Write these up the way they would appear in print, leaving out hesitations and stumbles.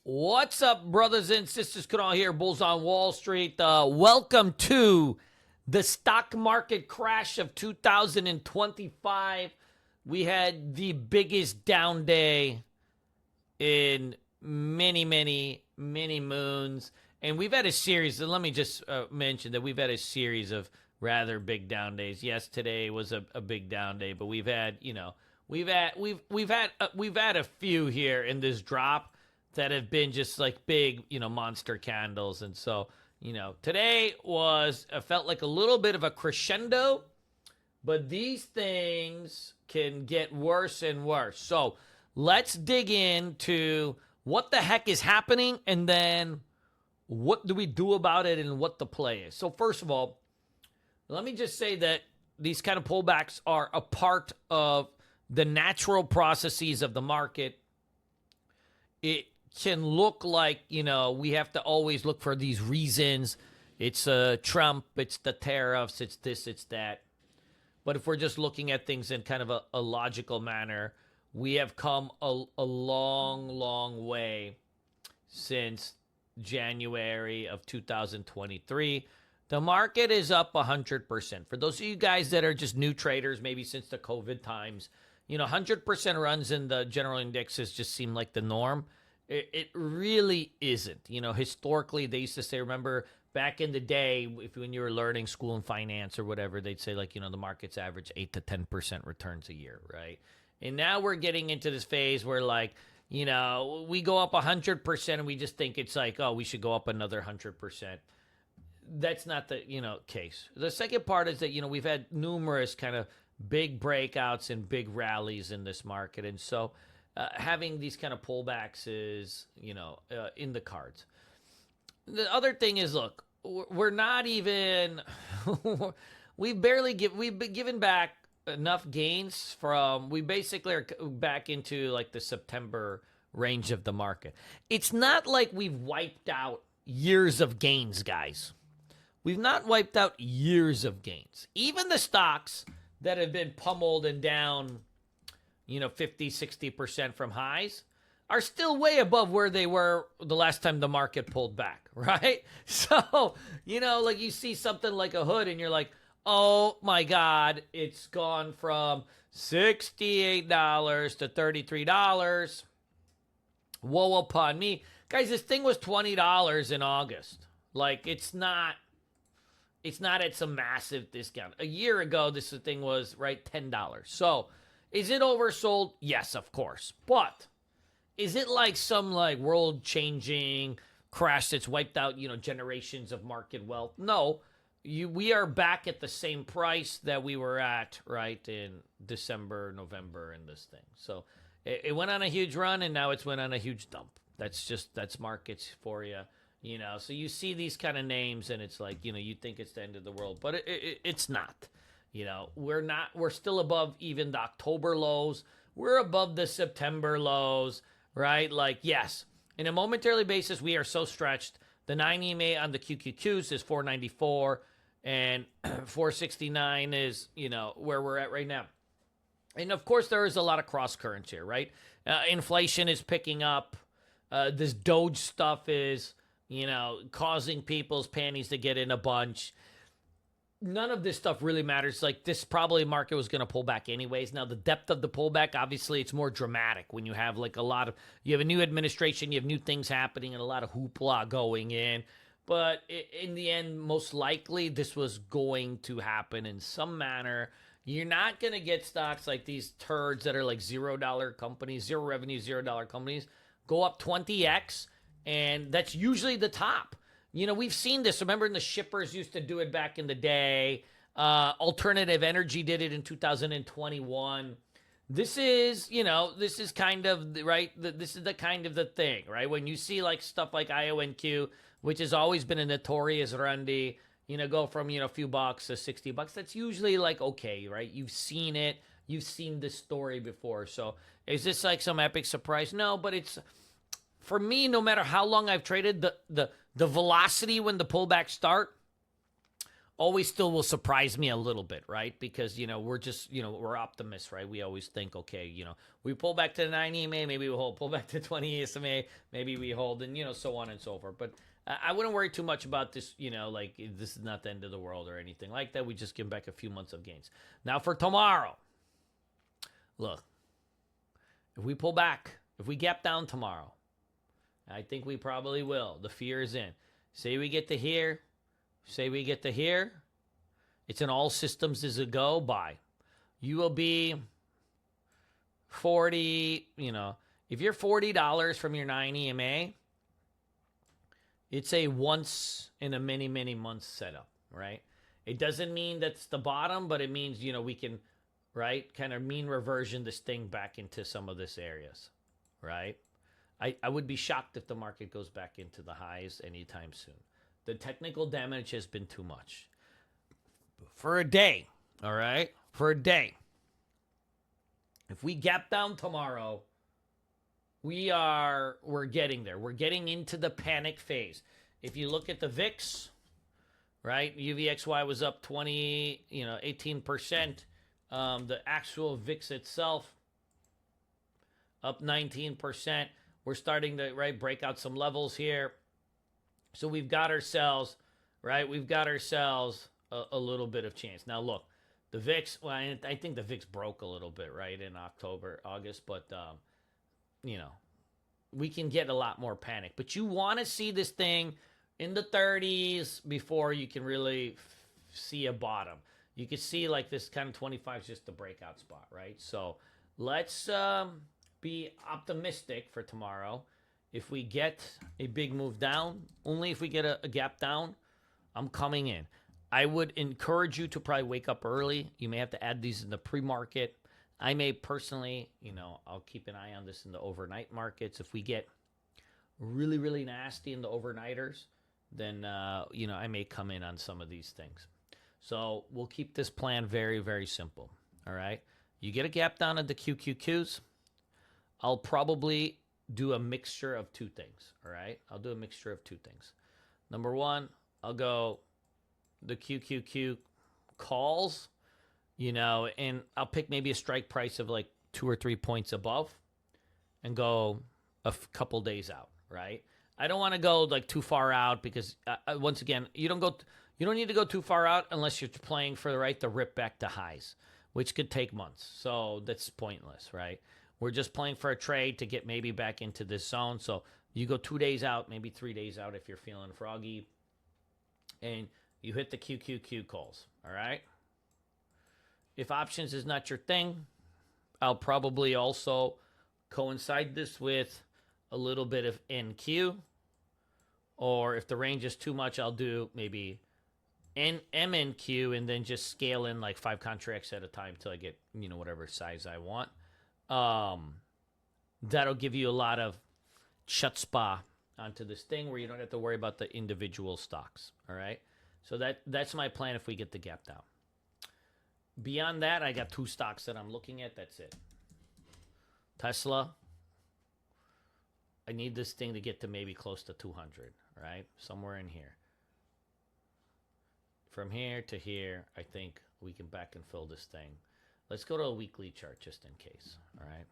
What's up, brothers and sisters? Kunal here, Bulls on Wall Street. Welcome to the stock market crash of 2025. We had the biggest down day in many moons. And we've had a series, and let me just mention that we've had a series of rather big down days. Yes, today was a big down day, but we've had, we've had a few here in this drop that have been just like big, monster candles. And so, today felt like a little bit of a crescendo, but these things can get worse and worse. So let's dig into what the heck is happening and then what do we do about it and what the play is. So first of all, let me just say that these kind of pullbacks are a part of the natural processes of the market. It can look like, we have to always look for these reasons. It's Trump, it's the tariffs, it's this, it's that. But if we're just looking at things in kind of a logical manner, we have come a long way since January of 2023. The market is up 100%. For those of you guys that are just new traders, maybe since the COVID times, 100% runs in the general indexes just seem like the norm. It really isn't. Historically, they used to say, remember back in the day, when you were learning school and finance or whatever, they'd say like, the market's average 8 to 10% returns a year, right? And now we're getting into this phase where like, we go up 100% and we just think it's like, oh, we should go up another 100%. That's not the, case. The second part is that, we've had numerous kind of big breakouts and big rallies in this market. And so having these kind of pullbacks is, in the cards. The other thing is, look, we're not even, we've been given back enough gains we basically are back into like the September range of the market. It's not like we've wiped out years of gains, guys. We've not wiped out years of gains. Even the stocks that have been pummeled and down, 50, 60% from highs are still way above where they were the last time the market pulled back, right? So, like you see something like a hood and you're like, oh my God, it's gone from $68 to $33. Woe upon me. Guys, this thing was $20 in August. Like, it's not at some massive discount. A year ago, this thing was, right, $10. So, is it oversold? Yes, of course. But is it like some like world-changing crash that's wiped out, generations of market wealth? No. We are back at the same price that we were at, right, in December, November in this thing. So it went on a huge run, and now it's went on a huge dump. That's markets for you. So you see these kind of names, and it's like, you think it's the end of the world, but it's not. We're still above even the October lows. We're above the September lows, right? Like, yes, in a momentarily basis, we are so stretched. The 9 EMA on the QQQs is 494, and 469 is, where we're at right now. And of course, there is a lot of cross currents here, right? Inflation is picking up. This Doge stuff is, causing people's panties to get in a bunch. None of this stuff really matters. Like, this probably market was going to pull back anyways. Now, the depth of the pullback, obviously, it's more dramatic when you have like you have a new administration, you have new things happening, and a lot of hoopla going in. But in the end, most likely, this was going to happen in some manner. You're not going to get stocks like these turds that are like $0 companies, zero revenue, $0 companies, go up 20x, and that's usually the top. We've seen this. Remember, the shippers used to do it back in the day. Alternative Energy did it in 2021. This is, this is kind of, right, this is the kind of the thing, right? When you see like stuff like IONQ, which has always been a notorious rundy, go from, a few bucks to $60, that's usually like, okay, right? You've seen it. You've seen this story before. So is this like some epic surprise? No, but it's, for me, no matter how long I've traded, the velocity when the pullbacks start always still will surprise me a little bit, right? Because, we're just, we're optimists, right? We always think, okay, we pull back to the 90 EMA, maybe we hold, pull back to 20 SMA, maybe we hold, and, so on and so forth. But I wouldn't worry too much about this, like this is not the end of the world or anything like that. We just give back a few months of gains. Now for tomorrow, look, if we pull back, if we gap down tomorrow, I think we probably will. The fear is in. Say we get to here. Say we get to here. It's in all systems is a go. Buy. You will be 40, if you're $40 from your 9 EMA, it's a once in a many, many months setup, right? It doesn't mean that's the bottom, but it means, we can, right, kind of mean reversion this thing back into some of this areas, right? I would be shocked if the market goes back into the highs anytime soon. The technical damage has been too much. For a day, all right? For a day. If we gap down tomorrow, we're getting there. We're getting into the panic phase. If you look at the VIX, right? UVXY was up 18%. The actual VIX itself up 19%. We're starting to, right, break out some levels here. So we've got ourselves, right? We've got ourselves a little bit of chance. Now, look, the VIX, well, I think the VIX broke a little bit, right, in August, but, we can get a lot more panic. But you want to see this thing in the 30s before you can really see a bottom. You can see like this kind of 25 is just the breakout spot, right? So let's be optimistic for tomorrow. If we get a big move down, only if we get a gap down, I'm coming in. I would encourage you to probably wake up early. You may have to add these in the pre-market. I may personally, I'll keep an eye on this in the overnight markets. If we get really, really nasty in the overnighters, then, I may come in on some of these things. So we'll keep this plan very, very simple. All right. You get a gap down at the QQQs. I'll probably do a mixture of two things. All right. I'll do a mixture of two things. Number one, I'll go the QQQ calls, and I'll pick maybe a strike price of like 2 or 3 points above and go a couple days out, right? I don't want to go like too far out because once again, you don't need to go too far out unless you're playing for the rip back to highs, which could take months. So that's pointless, right? We're just playing for a trade to get maybe back into this zone. So you go 2 days out, maybe 3 days out if you're feeling froggy, and you hit the QQQ calls, all right? If options is not your thing, I'll probably also coincide this with a little bit of NQ. Or if the range is too much, I'll do maybe MNQ and then just scale in like 5 contracts at a time till I get, whatever size I want. That'll give you a lot of chutzpah onto this thing where you don't have to worry about the individual stocks, all right? So that's my plan if we get the gap down. Beyond that, I got 2 stocks that I'm looking at. That's it. Tesla. I need this thing to get to maybe close to 200, right? Somewhere in here. From here to here, I think we can back and fill this thing. Let's go to a weekly chart just in case, all right?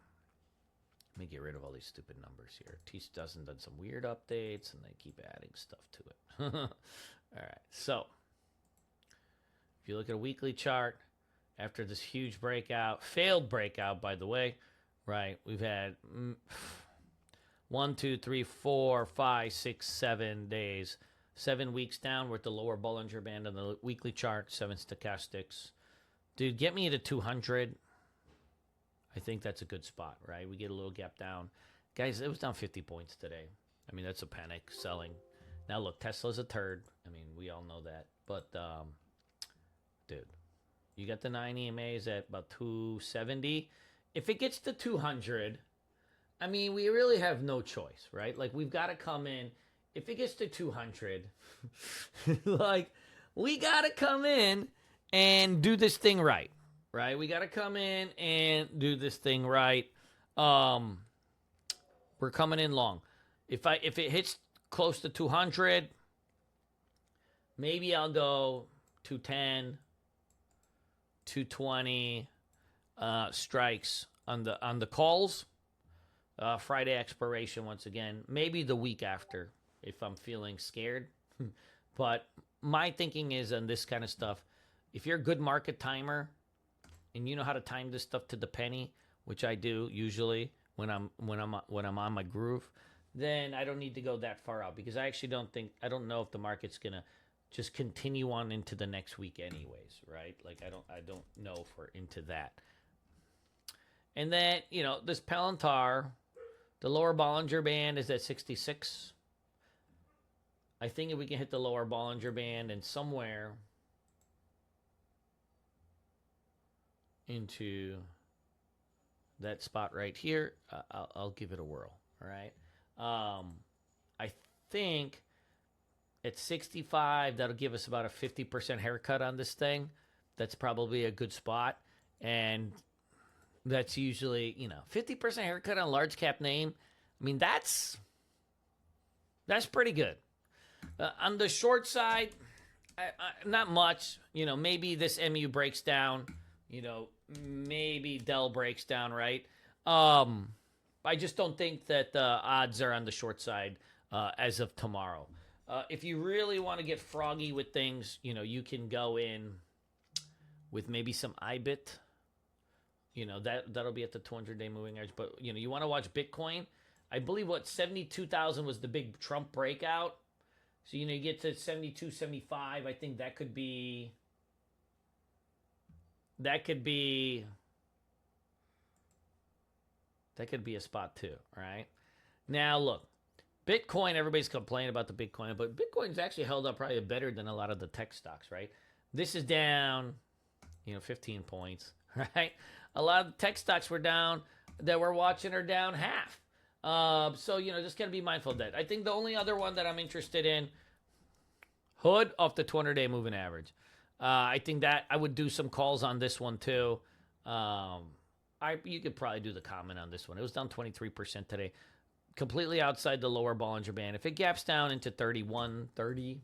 Let me get rid of all these stupid numbers here. T-Dozen done some weird updates, and they keep adding stuff to it. All right, so if you look at a weekly chart, after this huge breakout, failed breakout, by the way, right? We've had 1, 2, 3, 4, 5, 6, 7 days, 7 weeks down. We're at the lower Bollinger Band on the weekly chart, 7 stochastics. Dude, get me to 200. I think that's a good spot, right? We get a little gap down. Guys, it was down 50 points today. I mean, that's a panic selling. Now, look, Tesla's a turd. I mean, we all know that. But, dude, you got the 9 EMAs at about 270. If it gets to 200, I mean, we really have no choice, right? Like, we've got to come in. If it gets to 200, like, we got to come in and do this thing right, right? We got to come in and do this thing right. We're coming in long. If it hits close to 200, maybe I'll go 210, 220 strikes on the calls. Friday expiration once again. Maybe the week after if I'm feeling scared. But my thinking is on this kind of stuff, if you're a good market timer and you know how to time this stuff to the penny, which I do usually when I'm on my groove, then I don't need to go that far out because I actually I don't know if the market's gonna just continue on into the next week anyways, right? Like I don't know if we're into that. And then, this Palantir, the lower Bollinger Band is at 66. I think if we can hit the lower Bollinger Band and somewhere into that spot right here, I'll give it a whirl, all right? I think at 65, that'll give us about a 50% haircut on this thing. That's probably a good spot. And that's usually, 50% haircut on a large cap name. I mean, that's pretty good. On the short side, not much. Maybe this MU breaks down. Maybe Dell breaks down, right? I just don't think that the odds are on the short side as of tomorrow. If you really want to get froggy with things, you can go in with maybe some IBIT. That'll be at the 200-day moving average. But, you want to watch Bitcoin. I believe 72,000 was the big Trump breakout. So, you get to 72, 75. I think that could be a spot too, right? Now, look, Bitcoin, everybody's complaining about the Bitcoin, but Bitcoin's actually held up probably better than a lot of the tech stocks, right? This is down, 15 points, right? A lot of tech stocks were down that we're watching are down half. So, just got to be mindful of that. I think the only other one that I'm interested in, Hood off the 200-day moving average. I think that I would do some calls on this one too. You could probably do the comment on this one. It was down 23% today. Completely outside the lower Bollinger Band. If it gaps down into 31, 30,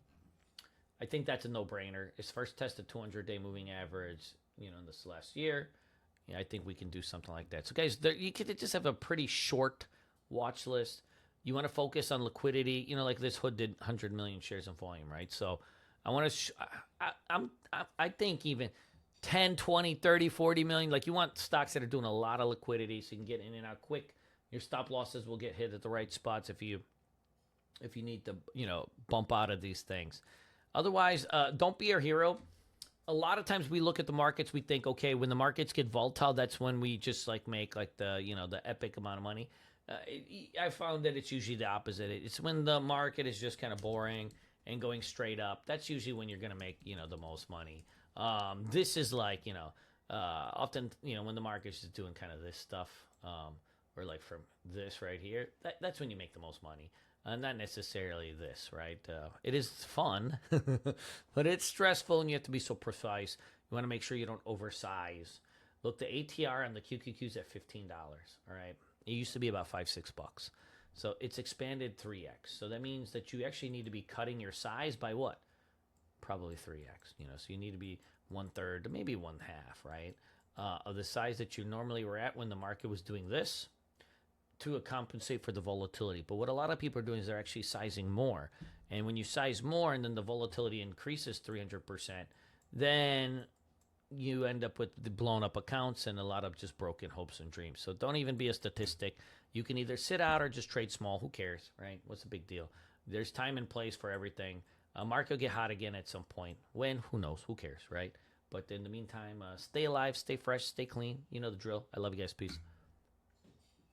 I think that's a no-brainer. It's first tested 200-day moving average, in this last year. Yeah, I think we can do something like that. So, guys, you could just have a pretty short watch list. You want to focus on liquidity. Like this Hood did 100 million shares in volume, right? So I want to I think even 10, 20, 30, 40 million. Like you want stocks that are doing a lot of liquidity so you can get in and out quick. Your stop losses will get hit at the right spots if you need to, bump out of these things. Otherwise, don't be our hero. A lot of times we look at the markets, we think, okay, when the markets get volatile, that's when we just make the epic amount of money. I found that it's usually the opposite. It's when the market is just kind of boring and going straight up. That's usually when you're going to make, the most money. This is often, when the market's just doing kind of this stuff, or like from this right here, that's when you make the most money. Not necessarily this, right? It is fun, but it's stressful and you have to be so precise. You want to make sure you don't oversize. Look, the ATR on the QQQ is at $15, all right? It used to be about $5-6. So it's expanded 3x. So that means that you actually need to be cutting your size by what? Probably 3x. So you need to be 1/3 to maybe 1/2, right? Of the size that you normally were at when the market was doing this to compensate for the volatility. But what a lot of people are doing is they're actually sizing more. And when you size more and then the volatility increases 300%, then you end up with the blown up accounts and a lot of just broken hopes and dreams. So don't even be a statistic. You can either sit out or just trade small. Who cares, right? What's the big deal? There's time and place for everything. Market will get hot again at some point. When? Who knows? Who cares, right? But in the meantime, stay alive, stay fresh, stay clean. You know the drill. I love you guys. Peace.